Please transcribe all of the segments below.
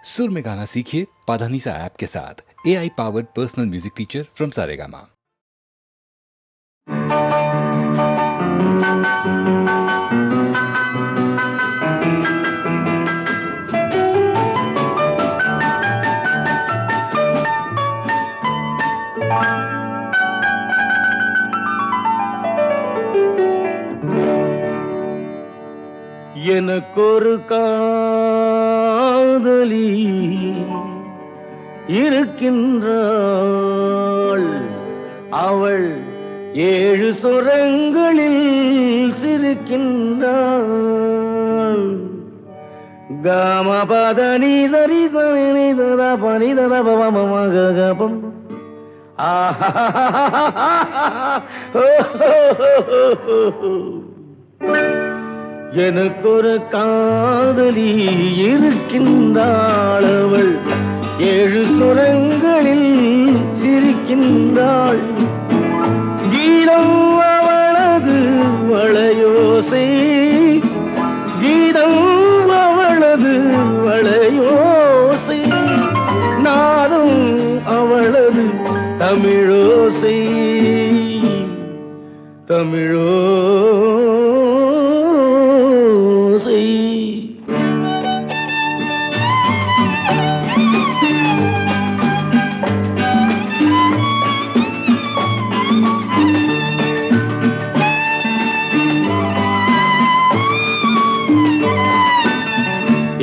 सुर में गाना सीखिए पाधानीसा ऐप के साथ। AI powered personal music teacher from Saregama. எனக்கொரு காதலி இருக்கின்றாள், அவள் 7 சுரங்களில் சிரிக்கின்றாள். காமபதனி சரி சனி தத பனி தத பவமகபம் எனக்கொரு காதலி இருக்கின்றாள், அவள் 7 சுரங்களில் சிரிக்கின்றாள். கீதம் அவளது வளையோசை, கீதம் அவளது வளையோசை, நாதம் அவளது தமிழோசை, தமிழோசை.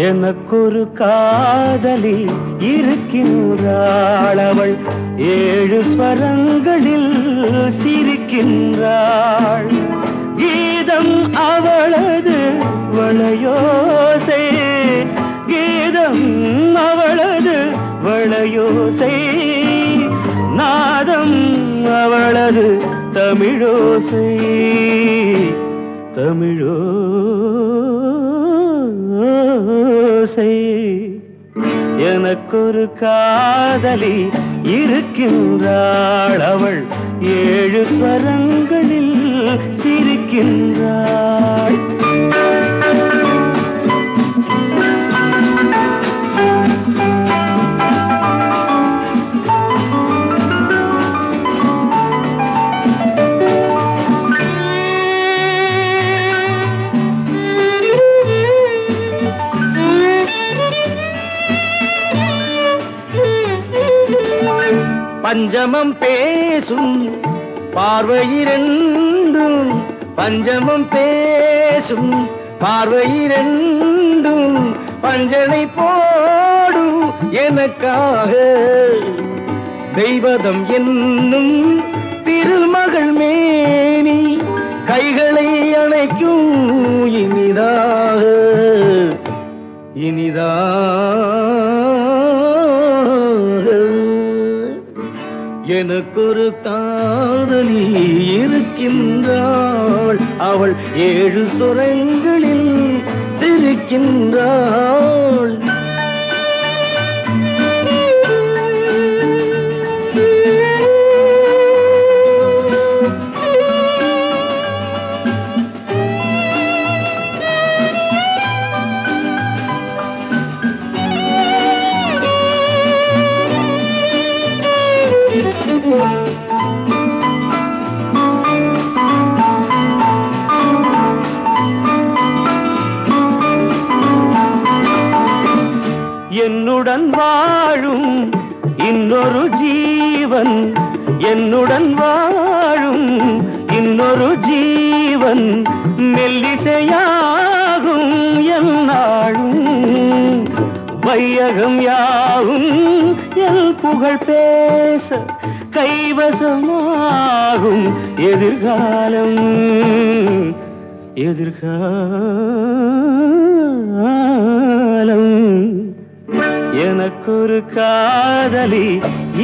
எனக்கொரு காதலி இருக்கின்றாள், அவள் 7 ஸ்வரங்களில் சிரிக்கின்றாள். கீதம் அவளது வளையோசை, கீதம் அவளது வளையோசை, நாதம் அவளது தமிழோசை, தமிழோசை. எனக்கொரு காதலி இருக்கின்றாள், அவள் 7 ஸ்வரங்களில் சிரிக்கின்றாள். பஞ்சமம் பேசும் பார்வையிரண்டும், பஞ்சமம் பேசும் பார்வையிரண்டும் பஞ்சனை போடும் எனக்காக. தெய்வதம் என்னும் திருமகள் மேனி கைகளை அணைக்கும் இனிதாக, இனிதாக. எனக்கொரு காதலி இருக்கின்றாள், அவள் 7 சுரங்களில் சிரிக்கின்றாள். என்னுடன் வாழும் இன்னொரு ஜீவன், என்னுடன் வாழும் இன்னொரு ஜீவன், மெல்லிசையாகும் என்னாலும், வையகம் யாவும் என் புகழ் பேச கைவசமாகும் எதிர்காலம், எதிர்காலம். எனக்கொரு காதலி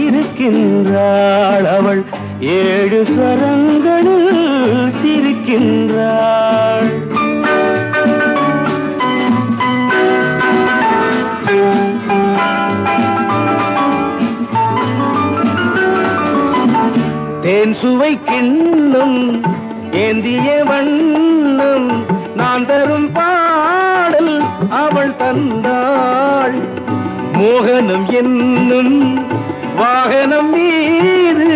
இருக்கின்றாள், அவள் 7 ஸ்வரங்களில் சிரிக்கின்றாள். தேன் சுவை கிண்ணம் ஏந்திய வண்ணம் நான் தரும் பாடல் அவள் தந்தாள். மோகனம் என்னும் வாகனம் மீது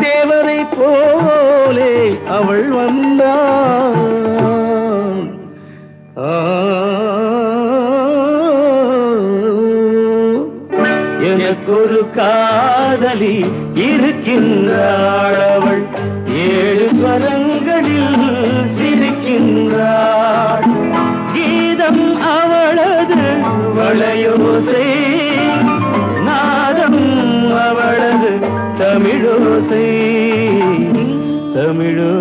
தேவரை போலே அவள் வந்தாள். எனக்கொரு காதலி இருக்கின்றாள், அவள் 7 ஸ்வரங்களில் சிரிக்கின்றாள். கீதம் அவளது வளையோசை, நாதம் அவளது தமிழோசை, தமிழோசை.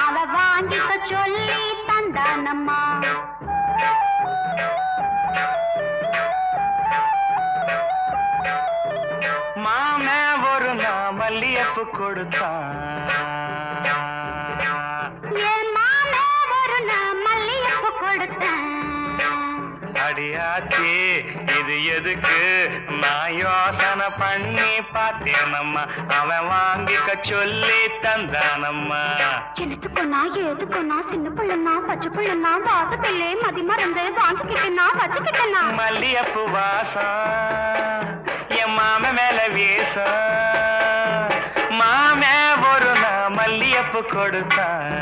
அவ வாங்கிக்க சொல்லி தந்தானம்மா. மாமே ஒரு மல்லியப்பு கொடுத்தான், என் மாமே ஒரு மல்லியப்பு கொடுத்தான். அடியாச்சி இது எதுக்கு நான் யோசனை பண்ணி பார்த்தேனம்மா, அவன் வாங்கிக்க சொல்லி தந்தானம்மா. எனத்துக்குன்னா ஏதுக்குன்னா சின்ன பிள்ளைனா பச்சை பிள்ளைனா வாசத்திலே மதி மறந்து வாங்கிக்கிட்டேனா வச்சுக்கிட்டேனா. மல்லியப்பு வாசம் என் மாம மேல வீசம், மாமே ஒரு மல்லியப்பு கொடுத்தான்.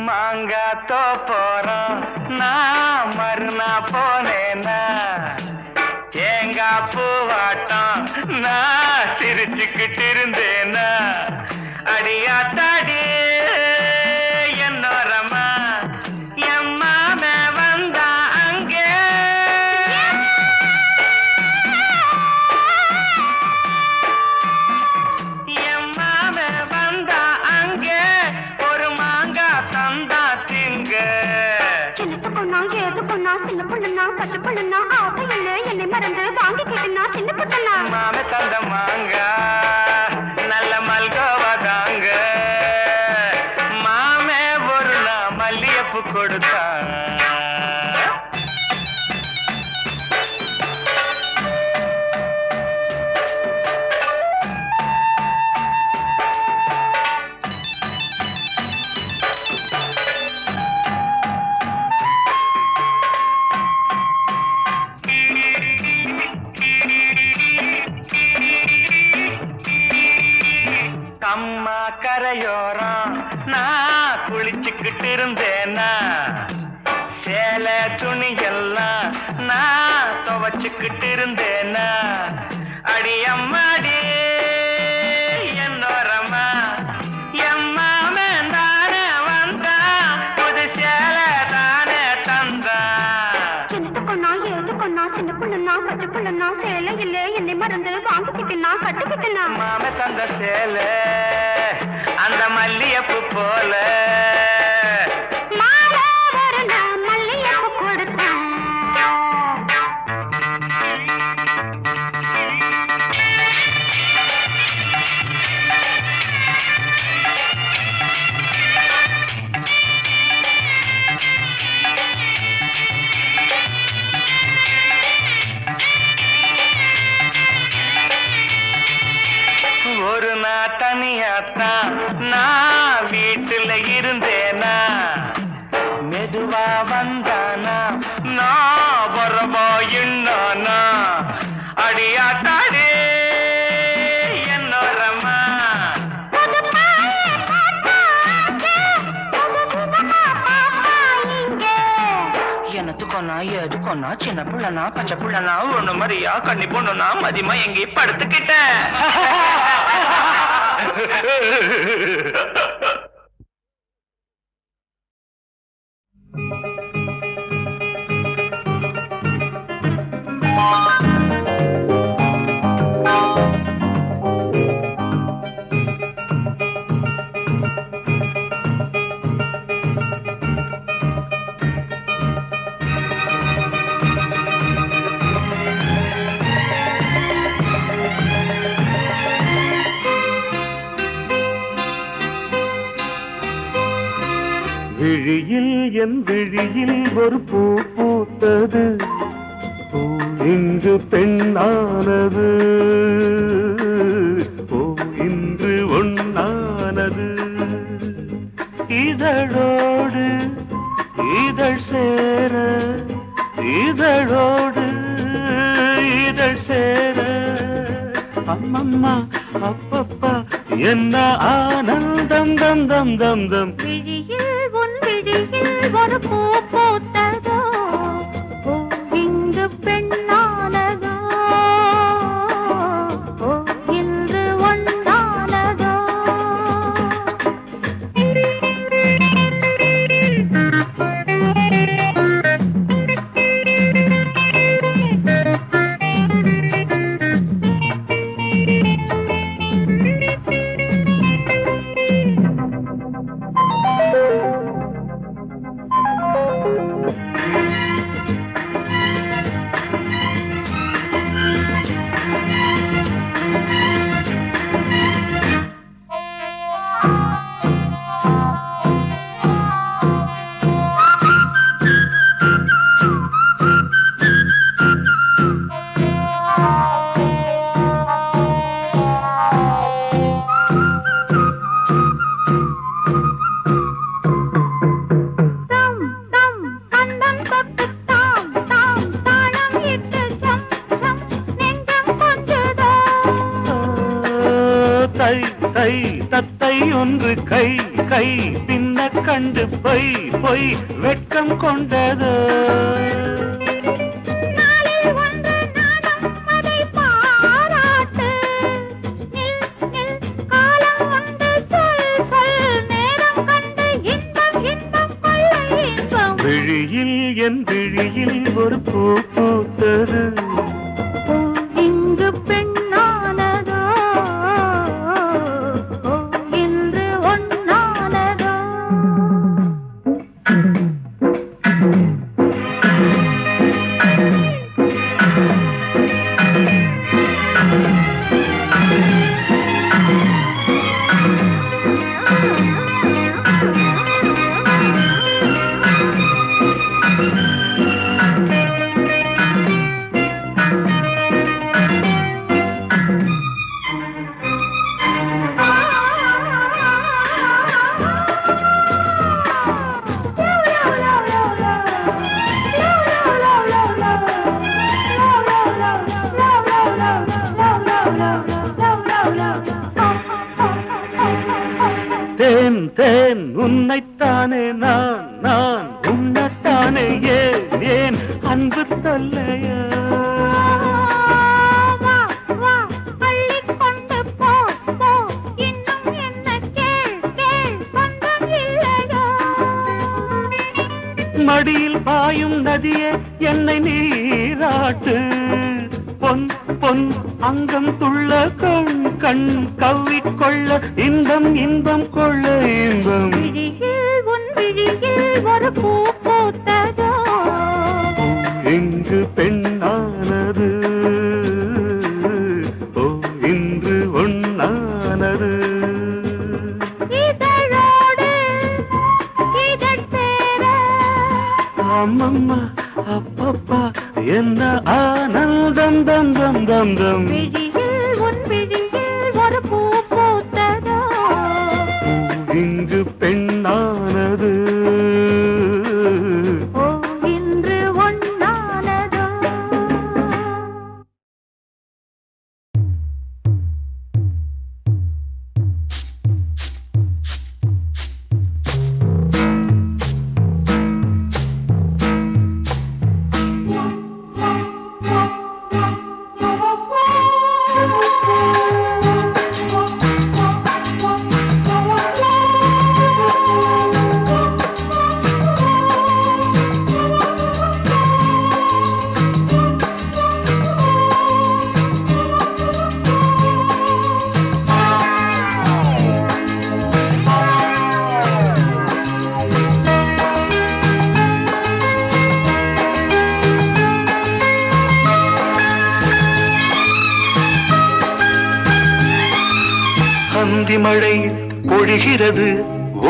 மாங்காத்தோ போறோம் நான் மறுநா போனேன்னா, தேங்காய் பூவாட்டம் நான் சிரிச்சுக்கிட்டு இருந்தேன்னா, அடியாத்தாடி என்னோரமா என் மாம வந்தா அங்கே. என் மாம வந்தா அங்கே ஒரு மாங்காய் தந்தா திங்க. எனத்துக்குன்னா ஏதுக்குன்னா சின்ன பிள்ளைனா பச்சை பிள்ளைனா ஆசையில்லை என்னை மறந்து வாங்கிக்கிட்டேனா சின்ன பிள்ளைனா. மாம தந்த மாங்காய் நல்ல மல்கோவா தாங்க, மாமே ஒரு மல்லியப்பு கொடுத்தான். அம்மா கரையோரம் நான் குளிச்சுக்கிட்டு இருந்தேன்னா, சேலை துணியெல்லாம் நான் துவச்சுக்கிட்டு இருந்தேன்னா, அடி அம்மாடி என்னோரமா என் மாமன் தானே வந்தா, புது சேலை தானே தந்தா. எனத்துக்குன்னா ஏதுக்குன்னா சின்ன பிள்ளைனா பச்சை பிள்ளைனா சேலையில்லை என்னை மறந்து வாங்கிக்கிட்டேனா கட்டிக்கிட்டேனா. மாம தந்த சேலை அந்த மல்லியப்பு போல, மாலை ஒரு மல்லியப்பு கொடுத்தான். நேரத்தான் நான் வீட்டுல இருந்தேனா மெதுவா வந்தானா நான் வரவா என்னானா அடியாத்தாடே என்னோரம்மா எனத்துக்கொன்னா எதுக்கொன்னா சின்ன புள்ளனா பச்சை புள்ளனா ஒண்ணு மாதிரியா கண்ணி பொண்ணுனா மதியமா எங்கே படுத்துக்கிட்டேன் விழியில் என் விழியில் ஒரு பூ பூத்தது பூ இன்று பெண்ணானது பூ இன்று ஒண்ணானது இதழோடு இதழ் சேர இதழோடு இதழ் சேர அம்மம்மா அப்பப்பா என்ன ஆனந்தம் தம் தம் தம் தம் விழியில் உன் விழியில் ஒரு பூ பூத்ததோ பூ இங்கு பெண்ணானதோ பூ இன்று ஒண்ணானதோ தத்தை ஒன்று கை கை பின்ன கண்டு பொய் பொய் வெட்கம் கொண்டது விழியில் என் விழியில் ஒரு பூ பூத்தது இங்கு பெண்ணானதோ இன்று ஒண்ணானதோ தேன் தேன் உன்னைத்தானே நான் நான் உன்னைத்தானே ஏன் ஏன் அன்பு தொல்லையா மடியில் பாயும் நதியே என்னை நீராட்டு பொன் பொன் அங்கம் துள்ள கண் கண் கவ்விக்கொள்ள இன்பம் இன்பம் கொள்ள இன்பம் விழியில் உன் விழியில் ஒரு பூ பூத்ததோ இங்கு பெண்ணானது ஓ இன்று ஒண்ணானது இதழோடு இதழ் சேர அம்மம்மா அப்பப்பா என்ன ஆனந்தம் தம் தம் தம் தம் விழியில் உன் விழியில் ஒரு பூ பூத்ததோ அந்தி மழை பொழிகிறது,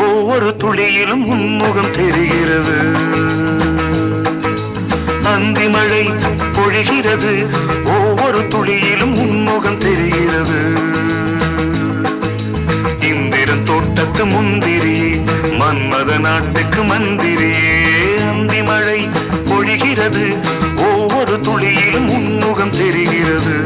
ஒவ்வொரு துளியிலும் உன்முகம் தெரிகிறது. அந்தி மழை பொழிகிறது, ஒவ்வொரு துளியிலும் உன்முகம் தெரிகிறது. இந்திரன் தோட்டத்து முந்திரியே, மன்மத நாட்டுக்கு மந்திரியே. அந்தி மழை பொழிகிறது, ஒவ்வொரு துளியிலும் உன்முகம் தெரிகிறது.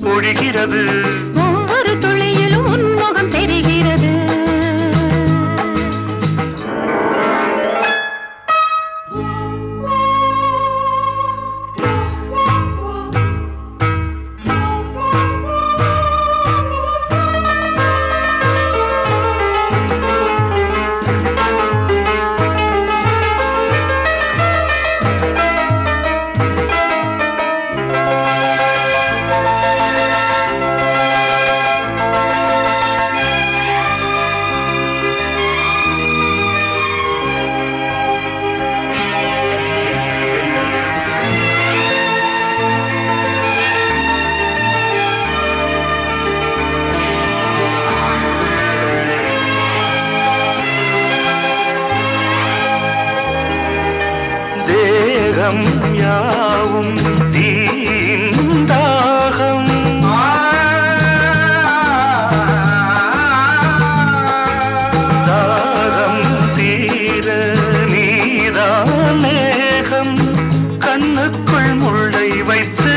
பொழிகிறது, ஒவ்வொரு துளியிலும் உன்முகம் தெரிகிறது. தேகம் யாவும் தீந்தாகம், தாகம் தீர நீதான் மேகம். கண்ணுக்குள் முள்ளை வைத்து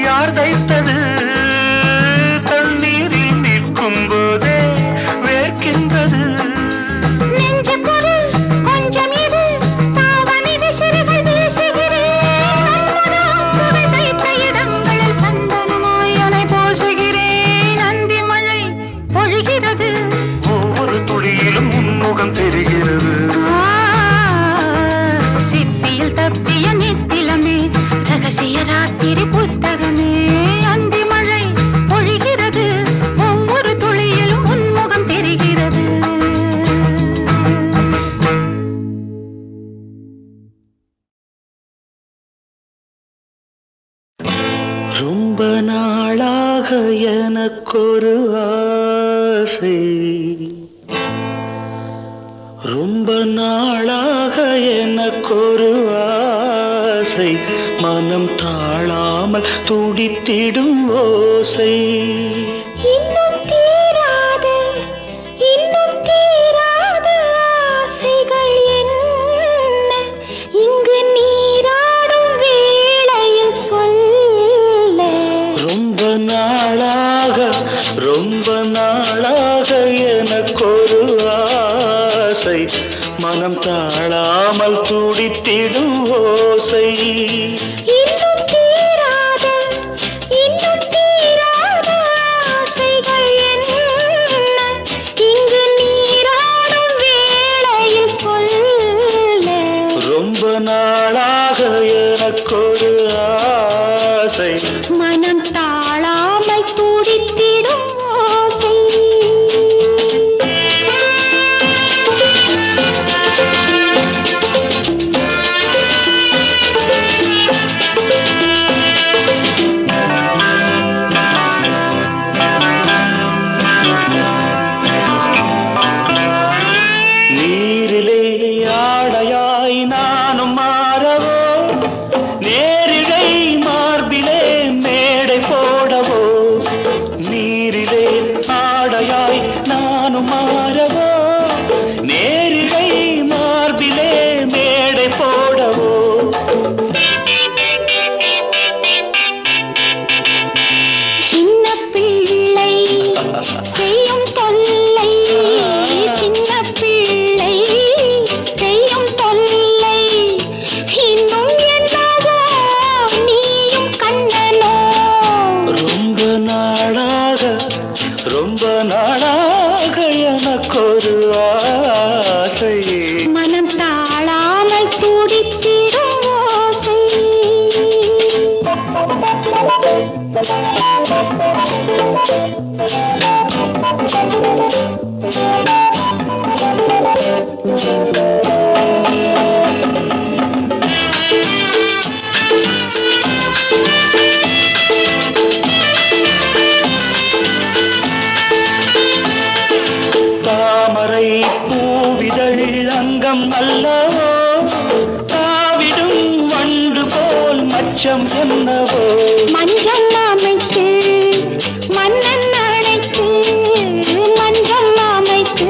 யார் தைத்தது? தண்ணீரில் நிற்கும் போதே வேர்க்கின்றது. ஒவ்வொரு துளியிலும் உன்முகம் தெரிகிறது. சிப்பியில் தப்பிய நித்திலமே, ரகசிய ராத்திரி புத்தகமே. அந்தி மழை பொழிகிறது, ஒவ்வொரு துளியிலும் உன்முகம் தெரிகிறது. ரொம்ப நாளாக எனக்கொரு ஆசை, ரொம்ப நாளாக எனக்கொரு ஆசை, மனம் தாழாமல் துடித்திடும் ஓசை. இன்னும் தீராத ஆசைகள் என்ன இங்கு நீராடும் வேளையில் சொல்ல. ரொம்ப நாளாக எனக்கொரு ஆசை, மனம் தாழாமல் துடித்திடும் ஓசை. இன்னும் தீராத ஆசைகள் என்ன இங்கு நீராடும் வேளையில் சொல்ல. ரொம்ப நாளாக எனக்கொரு ஆசை, மனம் தாழாமல் துடித்திடும் ஓசை. நானும் மாறவோ நேரிடை மார்பிலே மேடை போடவோ சின்ன பிள்ளை செய்யும் தொல்லை சின்ன பிள்ளை செய்யும் தொல்லை இன்னும் என்னவோ நீயும் கண்ணனோ ரொம்ப நாளாக எனக்கொரு ஆசை மனம் தாழாமல் துடித்திடும் ஓசை தாமரை பூவிதழ் அங்கம் அல்லவோ தாவிடும் வண்டு போல் மச்சம் என்னவோ மஞ்சள் அமைத்து மன்னன் அழைத்து மஞ்சள் அமைத்து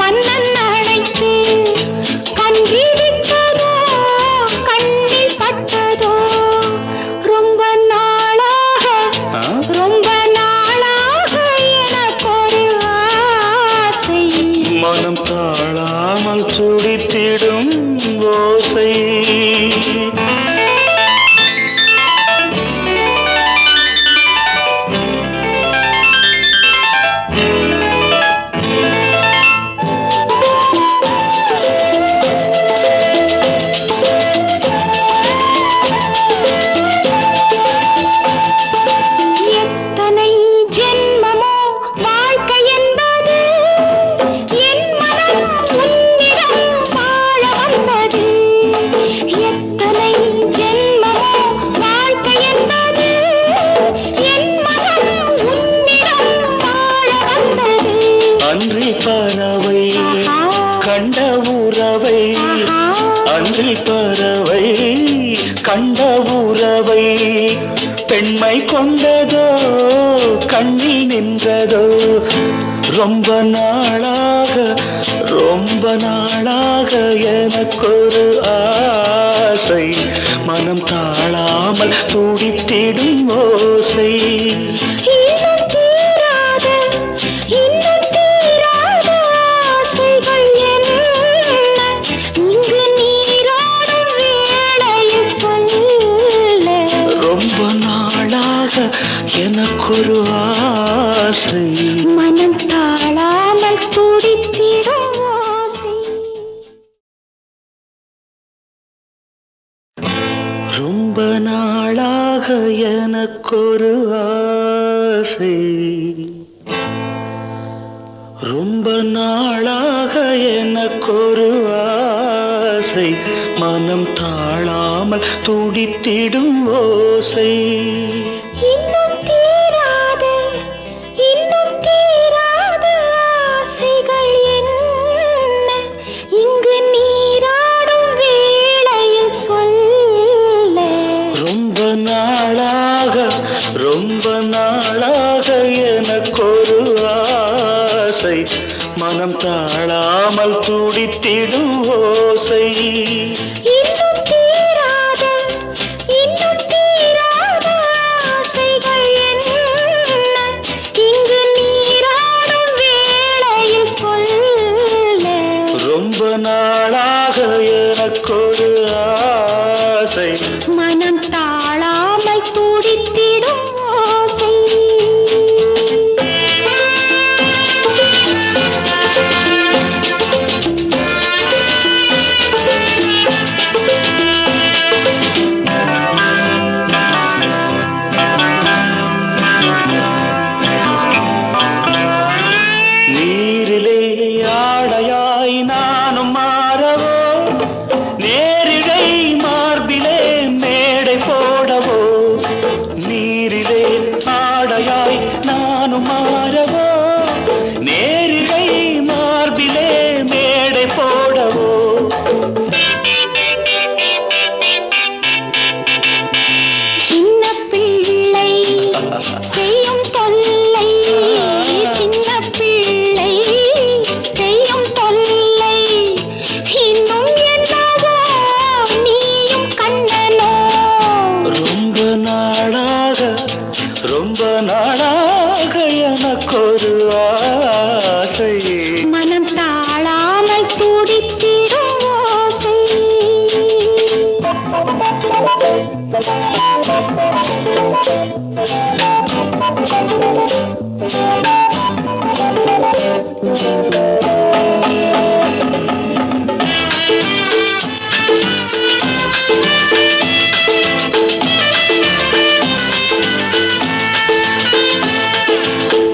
மன்னன் அழைத்து கண்பிடித்ததோ கண்ணில் பட்டதோ ரொம்ப நாளாக எனக்கொரு ஆசை மனம் தாழாமல் துடித்திடும் ஓசை எத்தனை ஜென்மமோ வாழ்க்கை என்பது என் மனம் உன்னிடம் வாழ வந்தது எத்தனை ஜென்மமோ வாழ்க்கை என்பது என் மனம் உன்னிடம் வாழ வந்தது அன்றி பறவை கண்ட உறவை அன்றி பறவை கண்ட உறவை பெண்மை கொண்டதோ கண்ணில் நின்றதோ ரொம்ப நாளாக எனக்கொரு ஆசை மனம் தாழாமல் துடித்திடும் ஓசை இன்னும் தீராத ஆசைகள் என்ன இங்கு நீராடும் வேளையில் சொல்ல ரொம்ப நாளாக எனக்கொரு ஆசை மனம் தாழாமல் துடித்திடும் ஓசை ரொம்ப நாளாக எனக்கொரு ஆசை ரொம்ப நாளாக எனக்கொரு ஆசை மனம் தாழாமல் துடித்திடும் ஓசை இன்னும் தீராத ஆசைகள் என்ன இங்கு நீராடும் வேளையில் சொல்ல ரொம்ப நாளாக எனக்கொரு ஆசை மனம் தாழாமல் துடித்திடும் ஓசை இன்னும் தீராத ஆசைகள் என்ன இங்கு நீராடும் வேளையில் சொல்ல ரொம்ப நாளாக எனக்கொரு ஆசை மனம் தாழாமல் துடித்திடும் ஓசை நீரிலே ஆடையாய் நானும் மாறவோ நேரிடை மார்பிலே மேடை போடவோ நீரிலே ஆடையாய் நானும் மாறவோ நேரிடை மார்பிலே மேடை போடவோ சின்ன பிள்ளை செய்யும் தொல்லை சின்ன பிள்ளை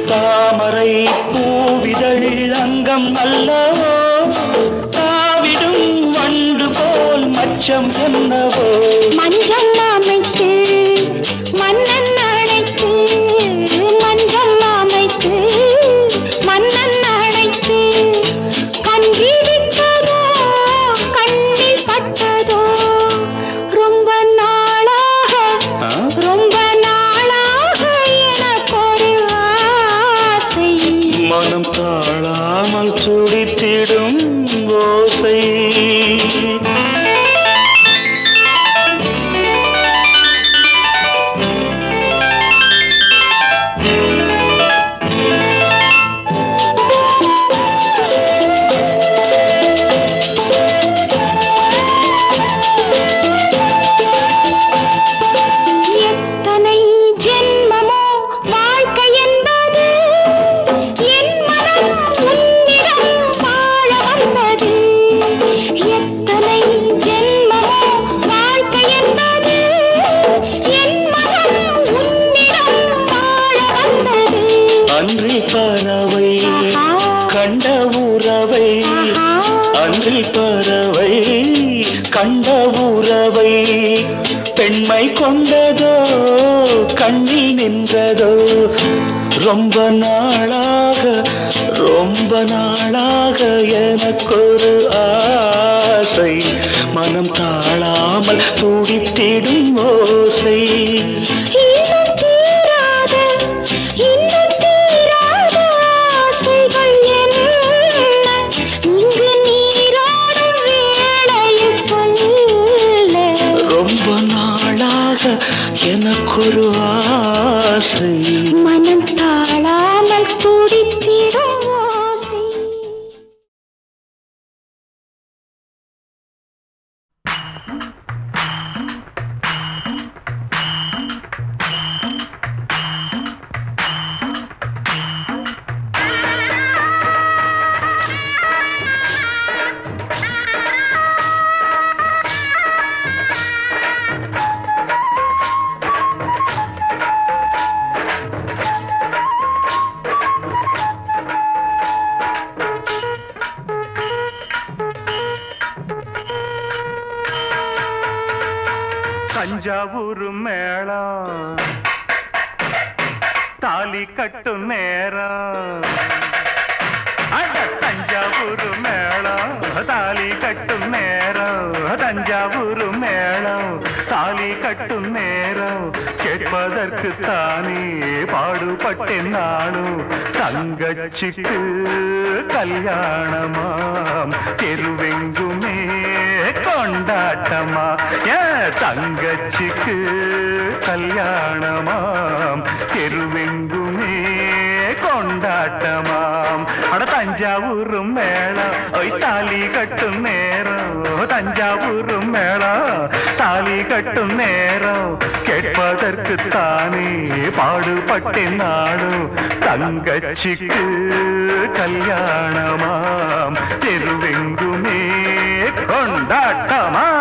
தாமரை பூவிதழ் அங்கம் அல்லவோ தாவிடும் வண்டு போல் மச்சம் என்னவோ மஞ்சள் அமைத்து மன்னன் அழைத்து மஞ்சள் அமைத்து மன்னன் அழைத்து கண்டிருக்கிறதோ கண்ணில் பட்டதோ ரொம்ப நாளாக எனக்கு ஒரு ஆசை மனம் தாழாமல் துடித்திடும் ஓசை கண்ட உறவை பெண்மை கொண்டதோ கண்ணில் நின்றதோ ரொம்ப நாளாக எனக்கொரு ஆசை மனம் தாழாமல் துடித்திடும் ஓசை எனக்கொரு ஆசை மனம் தாழாமல் துடித்திடும் ஓசை தஞ்சாவூர் மேளம் தாலி கட்டும் நேரம் தஞ்சாவூர் மேளம் தாலி கட்டும் நேரம் தஞ்சாவூர் மேளம் தாலி கட்டும் நேரம் கேட்பதற்கு தானே பாடுபட்டேன் நானும் தங்கச்சிக்கு கல்யாணமாம் தெருவெங்குமே கொண்டாட்டமா தங்கச்சிக்கு கல்யாணமாம் தெருவெங்குமே கொண்டாட்டமாம் அட தஞ்சாவூர் மேளம் ஒய் தாலி கட்டும் நேரம் தஞ்சாவூர் மேளம் தாலி கட்டும் நேரம் கேட்பதற்கு தானே பாடுபட்டேன் நானும் தங்கச்சிக்கு கல்யாணமாம் தெருவெங்குமே கொண்டாட்டமாம்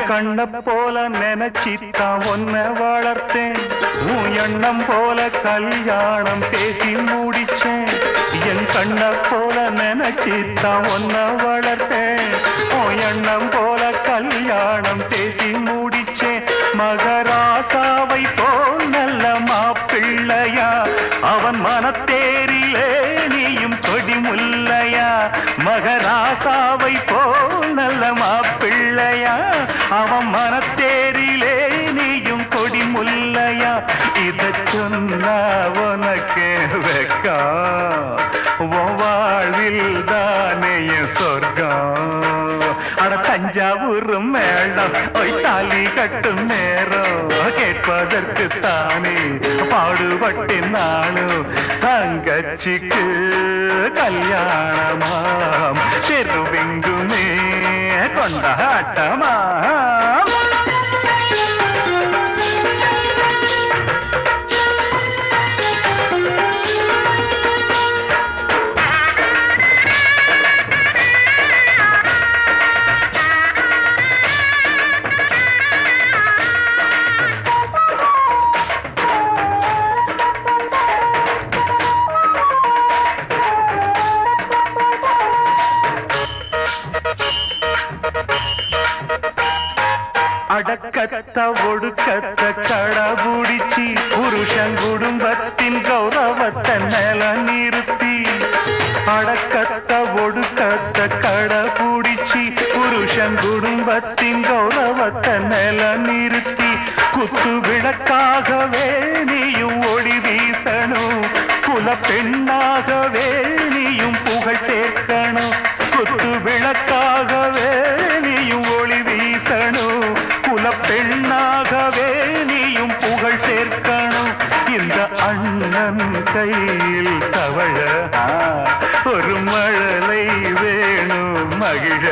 கண்ண போல நினைச்சித்தான் ஒன்ன வளர்த்தேன் உன் எண்ணம் போல கல்யாணம் பேசி முடிச்சேன் என் கண்ண போல நினைச்சித்தான் ஒன்ன வளர்த்தேன் உன் எண்ணம் போல கல்யாணம் பேசி முடிச்சேன் மகராசாவை போல் நல்ல மாப்பிள்ளையா அவன் மனத்தேரிலே நீயும் கொடி முல்ல ராசாவை போல் நல்ல மாப்பிள்ளையா அவன் மனத்தேரிலே நீயும் கொடி முல்லையா இத சொன்னா உனக்கு வெக்கம் உன் வாழ்வில் தானே என் சொர்க்கம் அட தஞ்சாவூர் மேளம் ஒய் தாலி கட்டும் நேரம் கேட்பதற்கு தானே பாடுபட்டேன் நானும் தங்கச்சிக்கு கல்யாணமாம் தெருவெங்குமே கொண்டாட்டமா அடக்கத்த ஒடுக்கத்த கடபுடிச்சி புருஷன் குடும்பத்தின் கௌரவத்தை நில நிறுத்தி அடக்கத்த ஒடுக்கத்த கடபுடிச்சி புருஷன் குடும்பத்தின் கௌரவத்தை நில நிறுத்தி குத்து விளக்காகவே நீயும் ஒளி வீசணும் குல பெண்ணாகவே நீயும் புகழ் சேர்க்கணும் குத்து விளக்காகவே நீயும் ஒளி வீசணும் குல பெண்ணாகவே நீயும் புகழ் சேர்க்கணும் இந்த அண்ணன் கையில் தவழ ஒரு மழலை வேணும் மகிழ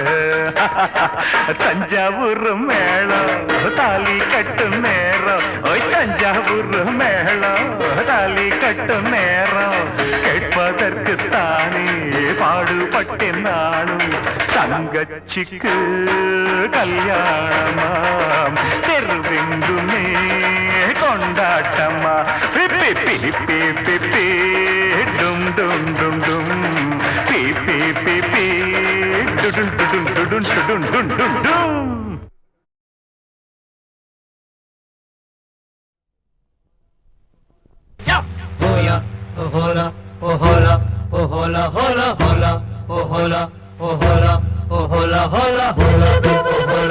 தஞ்சாவூர் மேளம் தாலி கட்டும் நேரம் ஓய் தஞ்சாவூர் மேளம் தாலி கட்டும் நேரம் கேட்பதற்கு தானே பாடுபட்டேன் நானும் தங்கச்சிக்கு கல்யாணமாம் தெருவெங்குமே கொண்டாட்டமா பிப்பி பிப்பி பிப்பி டும் டும் டும் டும் பிப்பி பிப்பி டுடும் டுடும் டுடும் டுடும் டும் டும் டும் Hola, hola, hola, hola, hola, hola, hola, hola, hola, hola,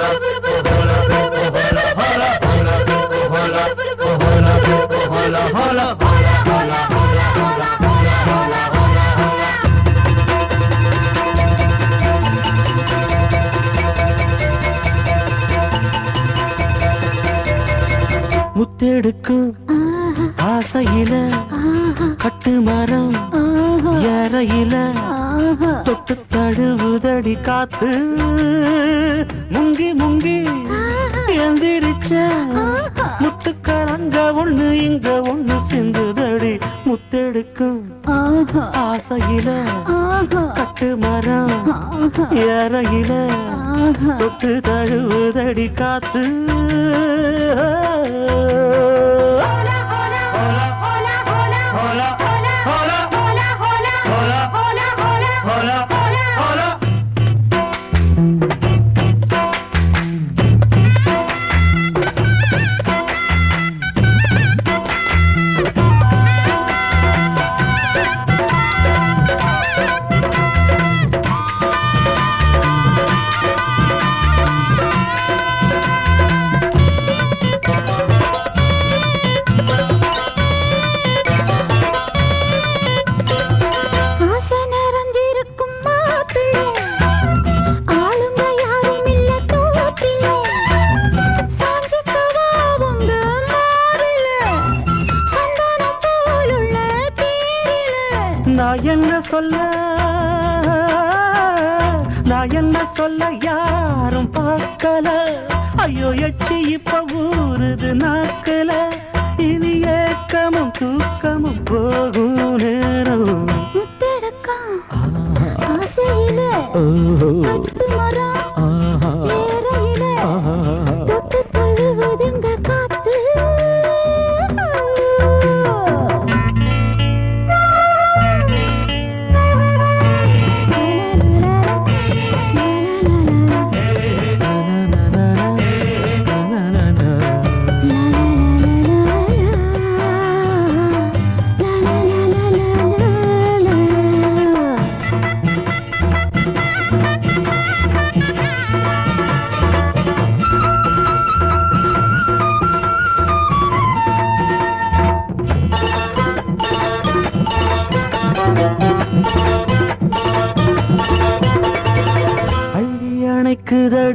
முத்தெடுக்கும் ஆசையில கட்டு மரம் ஏறையில தொட்டு தழுவுதடி காத்து முங்கி முங்கி எந்திரிச்ச முத்துக்களங்க ஒண்ணு இங்க ஒண்ணு சிந்துதடி முத்தெடுக்கும் ஆசையில கட்டு மரம் ஏறையில தொட்டு தழுவுதடி காத்து நான் என்ன சொல்ல யாரும் பார்க்கல ஐயோ எச்சி இப்ப ஊறுது நாக்கல இனி ஏக்கமும் தூக்கமும் போகும் நேரம் முத்தெடுக்கும் ஆசையில கட்டு மரம் ஏறையில தொட்டு தழுவுதுங்க காத்து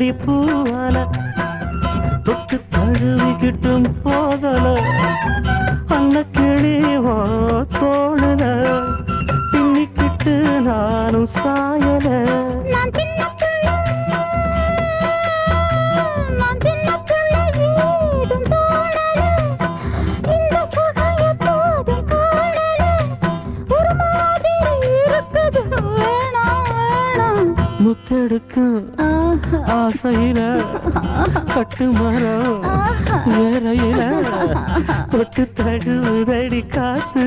அடி பூவால தொட்டு தழுவிக்கிட்டும் போகல அன்ன கிளிவோ தோணுல பின்னிக்கிட்டு நானும் சாயல நான் சின்ன பிள்ளை ஏதும் தோணல இந்த சுகம் எப்போதும் காணல ஒரு மாதிரி இருக்குது வேணாம் முத்தெடுக்கும் ஆசையில கட்டு மரம் வேறையில தொட்டு தடுதடி காத்து